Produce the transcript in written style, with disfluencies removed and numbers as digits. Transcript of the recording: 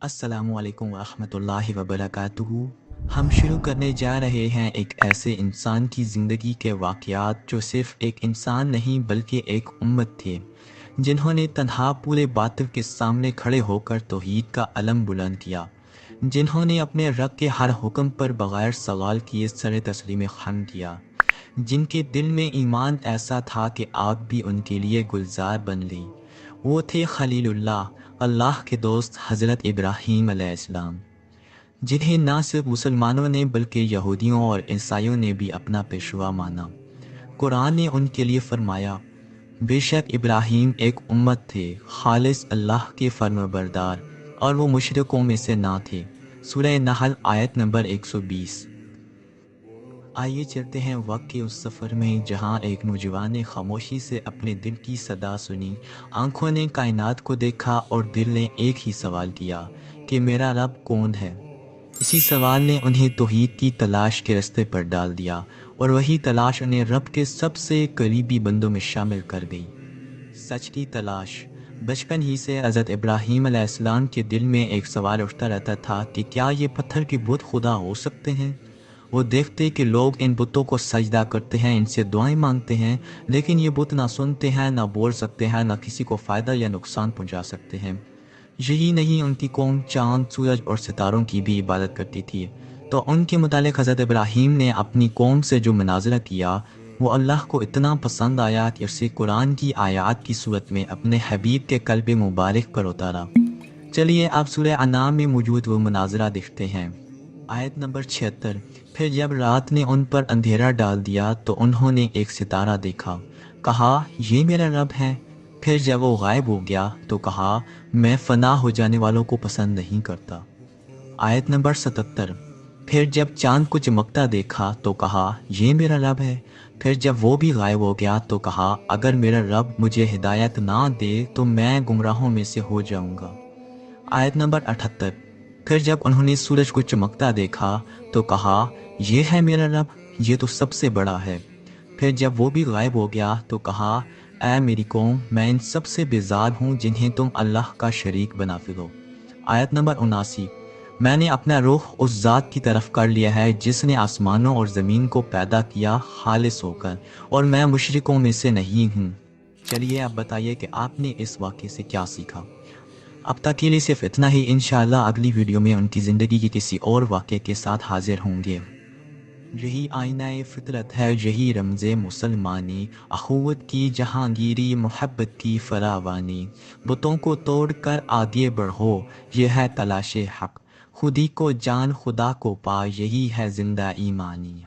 अस्सलाम वालेकुम वरहमतुल्लाहि वबरकातुहू। हम शुरू करने जा रहे हैं एक ऐसे इंसान की ज़िंदगी के वाक़यात जो सिर्फ़ एक इंसान नहीं बल्कि एक उम्मत थे, जिन्होंने तन्हा पूरे बातिल के सामने खड़े होकर तौहीद का अलम बुलंद किया, जिन्होंने अपने रब के हर हुक्म पर बग़ैर सवाल किए सर तस्लीम ख़म किया, जिनके दिल में ईमान ऐसा था कि आग भी उनके लिए गुलजार बन गई। वो थे खलीलुल्लाह, अल्लाह के दोस्त हज़रत इब्राहीम अलैहिस्सलाम, जिन्हें ना सिर्फ मुसलमानों ने बल्कि यहूदियों और ईसाइयों ने भी अपना पेशवा माना। कुरान ने उनके लिए फरमाया, बेशक इब्राहीम एक उम्मत थे, खालिस अल्लाह के फर्माबरदार, और वो मुशरिकों में से ना थे। सूरह नहल आयत नंबर 120। आइए चलते हैं वक्त के उस सफ़र में जहाँ एक नौजवान ने खामोशी से अपने दिल की सदा सुनी। आंखों ने कायनात को देखा और दिल ने एक ही सवाल किया कि मेरा रब कौन है। इसी सवाल ने उन्हें तौहीद की तलाश के रास्ते पर डाल दिया, और वही तलाश उन्हें रब के सबसे करीबी बंदों में शामिल कर गई। सच की तलाश। बचपन ही से हज़रत इब्राहीम अलैहिस्सलाम के दिल में एक सवाल उठता रहता था कि क्या ये पत्थर के बुत खुदा हो सकते हैं। वो देखते कि लोग इन बुतों को सजदा करते हैं, इनसे दुआएं मांगते हैं, लेकिन ये बुत ना सुनते हैं, ना बोल सकते हैं, ना किसी को फ़ायदा या नुकसान पहुंचा सकते हैं। यही नहीं, उनकी कौम चाँद, सूरज और सितारों की भी इबादत करती थी। तो उनके मुतालिक हज़रत इब्राहीम ने अपनी कौम से जो मुनाजरा किया, वो अल्लाह को इतना पसंद आया कि उसे कुरान की आयत की सूरत में अपने हबीब के कल्ब मुबारक पर उतारा। चलिए अब सूरह अनाम में मौजूद वो मुनाजरा देखते हैं। आयत नंबर 76। फिर जब रात ने उन पर अंधेरा डाल दिया तो उन्होंने एक सितारा देखा, कहा ये मेरा रब है। फिर जब वो गायब हो गया तो कहा मैं फना हो जाने वालों को पसंद नहीं करता। आयत नंबर 77। फिर जब चांद को चमकता देखा तो कहा ये मेरा रब है। फिर जब वो भी गायब हो गया तो कहा अगर मेरा रब मुझे हिदायत ना दे तो मैं गुमराहों में से हो जाऊंगा। आयत नंबर 78। फिर जब उन्होंने सूरज को चमकता देखा तो कहा यह है मेरा रब, ये तो सबसे बड़ा है। फिर जब वो भी गायब हो गया तो कहा ऐ मेरी कौम, मैं इन सब से बेजार हूँ जिन्हें तुम अल्लाह का शरीक बनाते हो। आयत नंबर 79। मैंने अपना रूह उस ज़ात की तरफ कर लिया है जिसने आसमानों और ज़मीन को पैदा किया खालिस होकर, और मैं मुशरिकों में से नहीं हूँ। चलिए आप बताइए कि आपने इस वाक़े से क्या सीखा। अब तक के लिए सिर्फ इतना ही। इंशाअल्लाह अगली वीडियो में उनकी ज़िंदगी के किसी और वाक़े के साथ हाजिर होंगे। यही आईना फितरत है, यही रमज़े मुसलमानी, अखुवत की जहांगीरी, मोहब्बत की फरावानी। बुतों को तोड़ कर आगे बढ़ो, यह है तलाश हक। खुदी को जान खुदा को पा, यही है जिंदा ईमानी।